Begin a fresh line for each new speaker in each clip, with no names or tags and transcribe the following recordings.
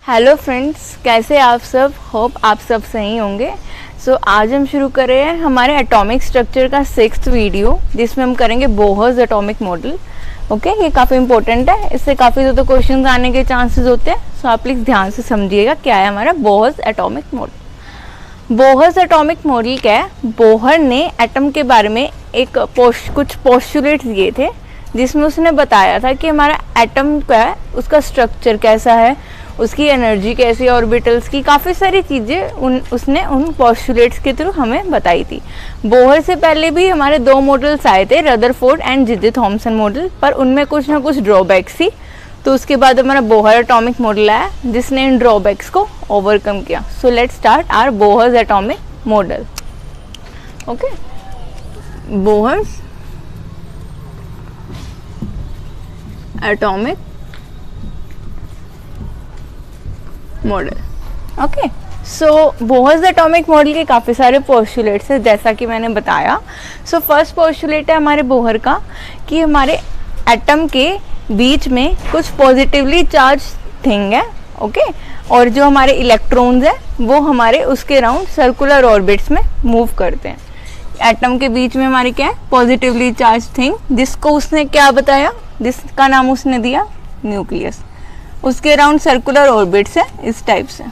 Hello friends, कैसे आप सब। होप आप सब सही होंगे। आज हम शुरू कर रहे हैं हमारे एटॉमिक स्ट्रक्चर का 6th वीडियो, जिसमें हम करेंगे बोहर्स एटॉमिक मॉडल। ओके, ये काफ़ी इंपॉर्टेंट है, इससे काफ़ी ज़्यादा क्वेश्चंस आने के चांसेस होते हैं। आप प्लीज़ ध्यान से समझिएगा क्या है हमारा Bohr's atomic model. Bohr's atomic model क्या है? बोहर ने एटम के बारे में कुछ पोस्टुलेट्स दिए थे, जिसमें उसने बताया था कि हमारा एटम क्या है, उसका स्ट्रक्चर कैसा है, उसकी एनर्जी कैसी, ऑर्बिटल्स की काफ़ी सारी चीज़ें उसने उन पोस्टुलेट्स के थ्रू हमें बताई थी। बोहर से पहले भी हमारे 2 मॉडल्स आए थे, रदरफोर्ड एंड जिजे थॉमसन मॉडल, पर उनमें कुछ ना कुछ ड्रॉबैक्स थी। तो उसके बाद हमारा बोहर एटॉमिक मॉडल आया, जिसने इन ड्रॉबैक्स को ओवरकम किया। So let's start our Bohr's atomic model. Okay, Bohr's atomic model. Okay, Bohr's atomic model के काफ़ी सारे पोस्टुलेट्स हैं, जैसा कि मैंने बताया। फर्स्ट पोस्टुलेट है हमारे बोहर का कि हमारे एटम के बीच में कुछ पॉजिटिवली चार्ज थिंग है। ओके, और जो हमारे इलेक्ट्रॉन्स हैं वो हमारे उसके अराउंड सर्कुलर ऑर्बिट्स में मूव करते हैं। एटम के बीच में हमारी क्या है? पॉजिटिवली चार्ज थिंग, जिसको उसने क्या बताया, जिसका नाम उसने दिया न्यूक्लियस। उसके अराउंड सर्कुलर ऑर्बिट्स है इस टाइप से।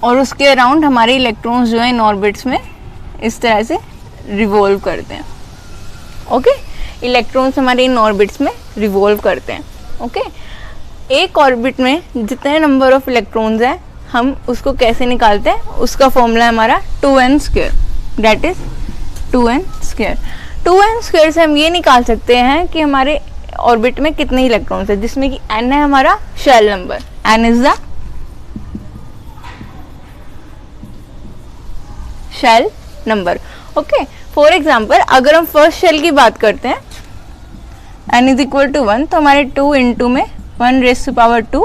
और उसके अराउंड हमारे इलेक्ट्रॉन्स जो है इन ऑर्बिट्स में इस तरह से रिवॉल्व करते हैं। ओके, इलेक्ट्रॉन्स हमारे इन ऑर्बिट्स में रिवॉल्व करते हैं। ओके, एक ऑर्बिट में जितने नंबर ऑफ इलेक्ट्रॉन्स हैं, हम उसको कैसे निकालते हैं? उसका फॉर्मूला है हमारा 2n², that is 2n²। 2n² से हम ये निकाल सकते हैं कि हमारे ऑर्बिट में कितने इलेक्ट्रॉन्स हैं, जिसमें कि n है हमारा shell number, n is the shell number. Okay, for example अगर हम फर्स्ट शेल की बात करते हैं, n इज इक्वल टू 1, तो हमारे 2 इंटू में 1⁻²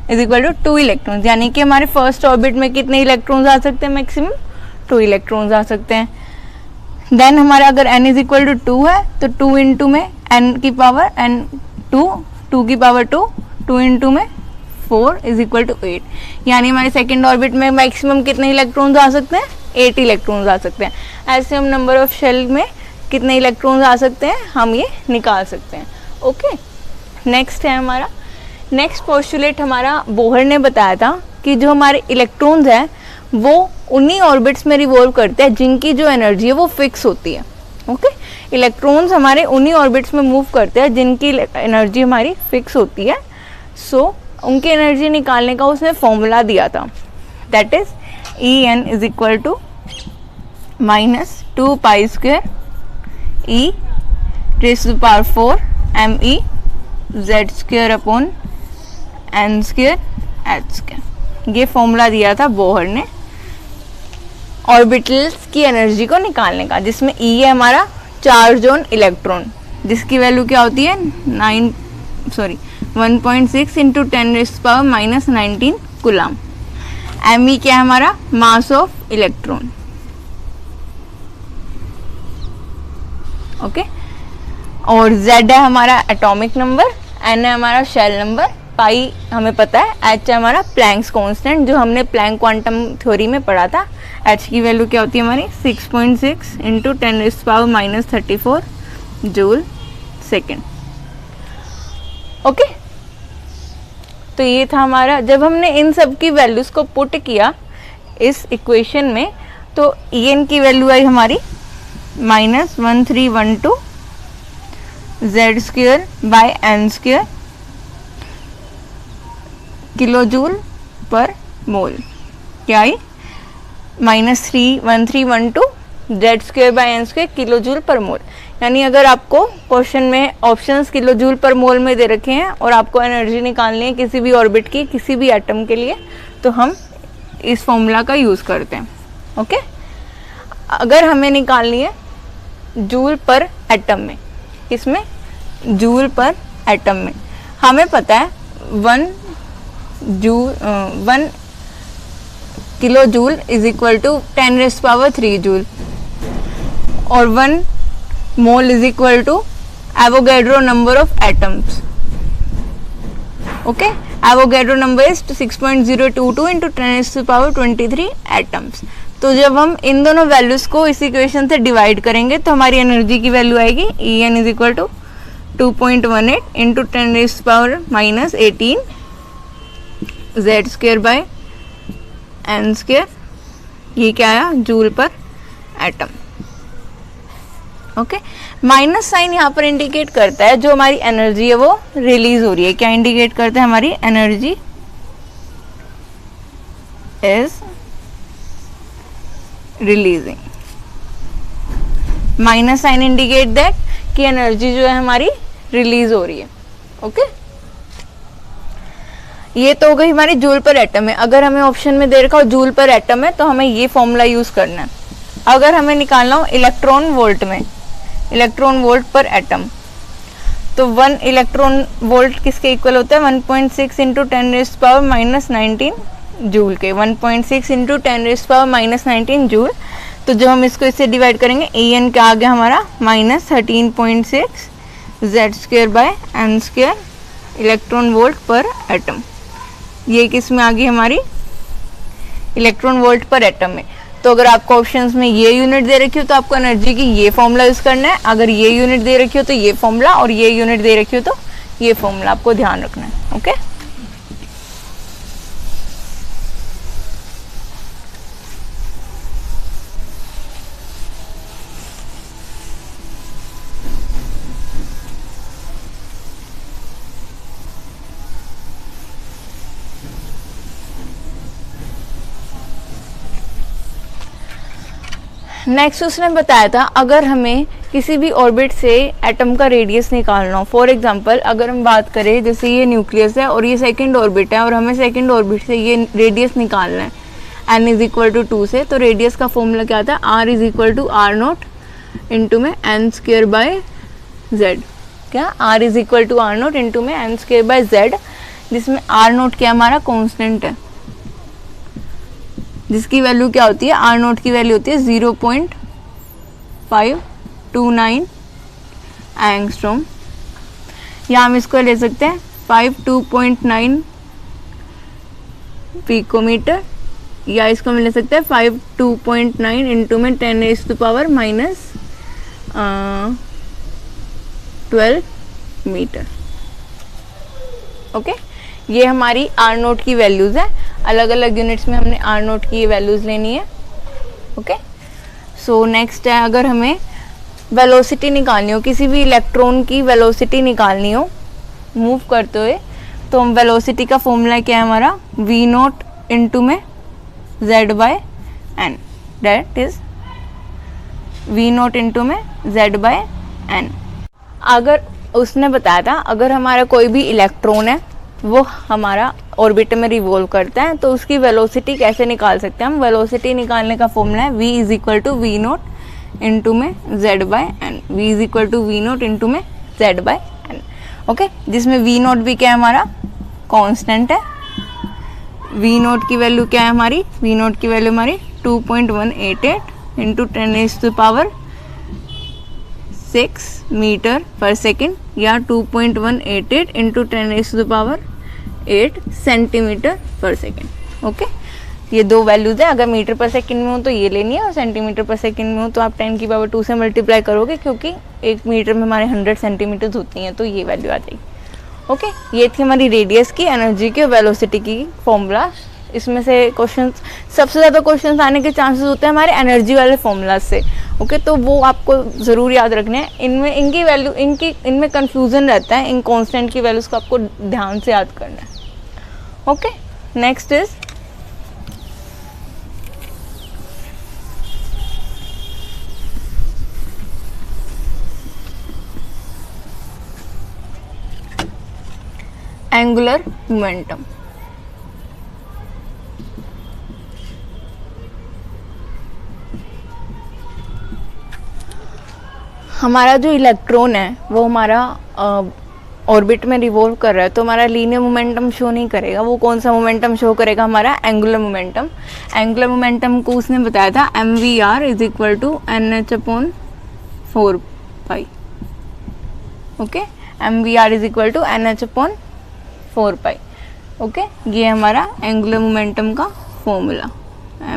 इज इक्वल टू 2 इलेक्ट्रॉन्स, यानी कि हमारे फर्स्ट ऑर्बिट में कितने इलेक्ट्रॉन्स आ सकते हैं? मैक्सिमम 2 इलेक्ट्रॉन्स आ सकते हैं। देन हमारा अगर n इज इक्वल टू 2 है, तो 2 इंटू में n की पावर n2 की पावर 2 इंटू में 4 इज इक्वल टू 8, यानी हमारे सेकेंड ऑर्बिट में मैक्सिमम कितने इलेक्ट्रॉन्स आ सकते हैं? 8 इलेक्ट्रॉन्स आ सकते हैं। ऐसे हम नंबर ऑफ शेल में कितने इलेक्ट्रॉन्स आ सकते हैं हम ये निकाल सकते हैं। ओके, नेक्स्ट है हमारा नेक्स्ट पोस्टुलेट। हमारा बोहर ने बताया था कि जो हमारे इलेक्ट्रॉन्स हैं वो उन्हीं ऑर्बिट्स में रिवॉल्व करते हैं जिनकी जो एनर्जी है वो फिक्स होती है। ओके, इलेक्ट्रॉन्स हमारे उन्हीं ऑर्बिट्स में मूव करते हैं जिनकी एनर्जी हमारी फिक्स होती है। उनकी एनर्जी निकालने का उसने फॉर्मूला दिया था, that is En is equal to -2π² e⁻⁴ me z² upon n² h²। ये फॉर्मूला दिया था बोहर ने ऑर्बिटल्स की एनर्जी को निकालने का, जिसमें E है हमारा चार्ज ऑन इलेक्ट्रॉन, जिसकी वैल्यू क्या होती है 1.6 इंटू 10⁻⁻19 कूलम। Me क्या है हमारा? Mass of electron. ओके, और Z है हमारा एटॉमिक नंबर, N है हमारा शेल नंबर, पाई हमें पता है, H है हमारा प्लैंक्स कांस्टेंट, जो हमने प्लैंक क्वांटम थ्योरी में पढ़ा था। H की वैल्यू क्या होती है हमारी? 6.6 इंटू 10⁻⁻34 जूल सेकेंड। ओके, तो ये था हमारा। जब हमने इन सब की वैल्यूज को पुट किया इस इक्वेशन में, तो En की वैल्यू आई हमारी -1312 Z² bye n² kilo joule पर मोल। क्या आई? -1312 Z² bye n² kilo joule पर मोल। यानी अगर आपको क्वेश्चन में ऑप्शंस किलो जूल पर मोल में दे रखे हैं और आपको एनर्जी निकालनी है किसी भी ऑर्बिट की, किसी भी एटम के लिए, तो हम इस फॉर्मूला का यूज़ करते हैं। ओके, अगर हमें निकालनी है जूल पर एटम में, किसमें? जूल पर एटम में हमें पता है 1 kilo joule is equal to 10⁻³ joule, और 1 mole is equal to Avogadro number of atoms. Okay, Avogadro number is 6.022 into 10⁻23 atoms. तो जब हम इन दोनों वैल्यूज को इस इक्वेशन से डिवाइड करेंगे तो हमारी एनर्जी की वैल्यू आएगी En is equal to 2.18 into 10⁻18 Z square by N square. ये क्या आया, जूल पर एटम. ओके, माइनस साइन यहाँ पर इंडिकेट करता है जो हमारी एनर्जी है वो रिलीज हो रही है. क्या इंडिकेट करता है, हमारी energy is releasing. Minus sign indicate that कि एनर्जी जो है हमारी रिलीज हो रही है. ओके, ये तो हो गई हमारी जूल पर एटम है. अगर हमें ऑप्शन में दे रखा हो जूल पर एटम है तो हमें ये फॉर्मूला यूज करना है. अगर हमें निकालना हो इलेक्ट्रॉन वोल्ट में, इलेक्ट्रॉन वोल्ट पर एटम, तो 1 इलेक्ट्रॉन वोल्ट किसके इक्वल होता है, 1.6 इंटू 10⁻⁻19 जूल के. 1.6 इंटू 10⁻⁻19 जूल. तो जब हम इसको इससे डिवाइड करेंगे, En क्या आ गया हमारा, -13.6 Z square by N square electron volt पर एटम. ये किस में आ गई हमारी, इलेक्ट्रॉन वोल्ट पर एटम में. तो अगर आपको ऑप्शंस में ये यूनिट दे रखी हो तो आपको एनर्जी की ये फॉर्मूला यूज करना है. अगर ये यूनिट दे रखी हो तो ये फॉर्मूला, और ये यूनिट दे रखी हो तो ये फॉर्मूला आपको ध्यान रखना है. ओके, नेक्स्ट उसने बताया था अगर हमें किसी भी ऑर्बिट से एटम का रेडियस निकालना हो. फॉर एग्जांपल अगर हम बात करें, जैसे ये न्यूक्लियस है और ये सेकंड ऑर्बिट है और हमें सेकंड ऑर्बिट से ये रेडियस निकालना है n इज इक्वल टू 2 से. तो रेडियस का फॉर्मूला क्या था, r is equal to r naught into में n स्क्वेयर बाय z. क्या, r is equal to r naught into में n स्क्वेयर बाय z, जिसमें r नोट क्या हमारा कॉन्स्टेंट है, जिसकी वैल्यू क्या होती है, आर नोट की वैल्यू होती है 0.529 एंगस्ट्रॉम. या हम इसको ले सकते हैं 52.9 पिकोमीटर, या इसको हम ले सकते हैं 52.9 इंटू में 10⁻12 मीटर. ओके, ये हमारी आर नोट की वैल्यूज है. अलग अलग यूनिट्स में हमने आर नोट की ये वैल्यूज लेनी है. ओके, सो नेक्स्ट है, अगर हमें वेलोसिटी निकालनी हो, किसी भी इलेक्ट्रॉन की वेलोसिटी निकालनी हो मूव करते हुए, तो हम वेलोसिटी का फॉर्मूला क्या है हमारा, v नोट इंटू में z by n. That is v naught into में z बाय n. अगर उसने बताया था अगर हमारा कोई भी इलेक्ट्रॉन है वो हमारा ऑर्बिट में रिवॉल्व करता है तो उसकी वेलोसिटी कैसे निकाल सकते हैं हम. वेलोसिटी निकालने का फॉर्मूला है v is equal to V naught into में z by n. v is equal to V naught into में z बाय n. ओके, जिसमें v नोट भी क्या है हमारा कांस्टेंट है. v नोट की वैल्यू क्या है हमारी, v नोट की वैल्यू हमारी 2.188 इंटू 10⁻6 मीटर पर सेकेंड, या 2.188 इंटू 10⁻8 सेंटीमीटर पर सेकेंड. ओके, ये दो वैल्यूज है. अगर मीटर पर सेकेंड में हो तो ये लेनी है, और सेंटीमीटर पर सेकेंड में हो तो आप 10⁻2 से मल्टीप्लाई करोगे, क्योंकि एक मीटर में हमारे 100 सेंटीमीटर होती हैं, तो ये वैल्यू आ जाएगी. ओके, ये थी हमारी रेडियस की, एनर्जी की और वेलोसिटी की फॉर्मूला. इसमें से क्वेश्चन, सबसे ज़्यादा क्वेश्चन आने के चांसेस होते हैं हमारे एनर्जी वाले फॉर्मूला से. ओके, तो वो आपको ज़रूर याद रखने हैं. इनमें इनकी वैल्यू इनमें कंफ्यूजन रहता है. इन कांस्टेंट की वैल्यूज़ को आपको ध्यान से याद करना है. Okay, next is angular momentum. हमारा जो इलेक्ट्रॉन है वो हमारा ऑर्बिट में रिवॉल्व कर रहा है, तो हमारा लीनियर मोमेंटम शो नहीं करेगा. वो कौन सा मोमेंटम शो करेगा, हमारा एंगुलर मोमेंटम. एंगुलर मोमेंटम को उसने बताया था mvr is equal to NH/4π. Okay, mvr is equal to NH/4π। Okay, ये हमारा एंगुलर मोमेंटम का formula,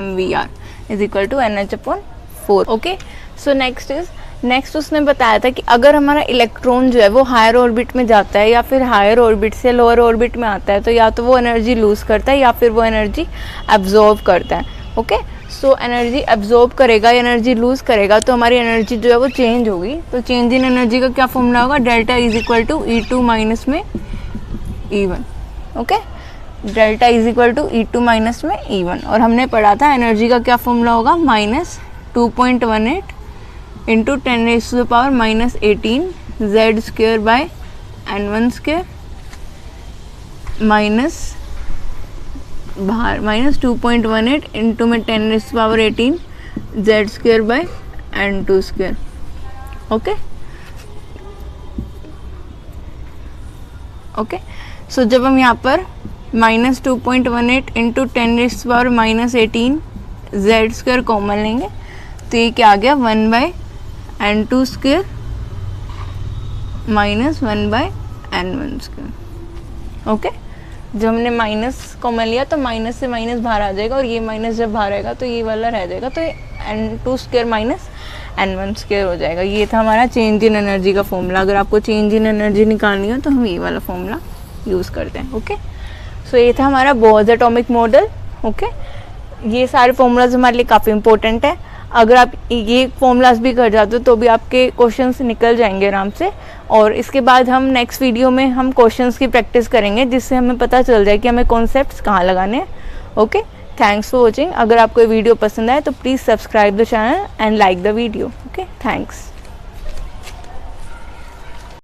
mvr is equal to NH/4। Okay, so next उसने बताया था कि अगर हमारा इलेक्ट्रॉन जो है वो हायर ऑर्बिट में जाता है या फिर हायर ऑर्बिट से लोअर ऑर्बिट में आता है, तो या तो वो एनर्जी लूज़ करता है या फिर वो एनर्जी एब्जॉर्ब करता है। ओके, सो एनर्जी एब्जॉर्ब करेगा, एनर्जी लूज़ करेगा, तो हमारी एनर्जी जो है वो चेंज होगी। तो चेंज इन एनर्जी का क्या फॉर्मूला होगा, delta is equal to E2 minus में E1। Okay, delta is equal to E2 minus में E1। और हमने पढ़ा था एनर्जी का क्या फॉर्मूला होगा, -2.18 into 10⁻⁻18 Z² bye N1² minus बाहर -2.18 इंटू में 10⁻18 Z² bye N2²। Okay okay, सो जब हम यहाँ पर -2.18 इंटू 10⁻⁻18 Z² कॉमन लेंगे तो ये क्या आ गया, 1/N2² माइनस 1/N1²। ओके, जब हमने माइनस कॉमन लिया तो माइनस से माइनस बाहर आ जाएगा और ये माइनस जब बाहर आएगा तो ये वाला रह जाएगा, तो ये N2² माइनस N1² हो जाएगा। ये था हमारा चेंज इन एनर्जी का फॉर्मूला। अगर आपको चेंज इन एनर्जी निकालनी हो तो हम ये वाला फॉर्मूला यूज़ करते हैं। ओके, सो ये था हमारा बोर्स एटॉमिक मॉडल। ओके, ये सारे फॉर्मूलाज हमारे लिए काफ़ी इंपॉर्टेंट है। अगर आप ये फॉर्मूलाज भी कर जाते हो तो भी आपके क्वेश्चंस निकल जाएंगे आराम से। और इसके बाद हम नेक्स्ट वीडियो में हम क्वेश्चंस की प्रैक्टिस करेंगे, जिससे हमें पता चल जाए कि हमें कॉन्सेप्ट्स कहाँ लगाने हैं। Okay, thanks for watching. अगर आपको ये वीडियो पसंद आए तो please subscribe the channel and like the video. Okay, thanks.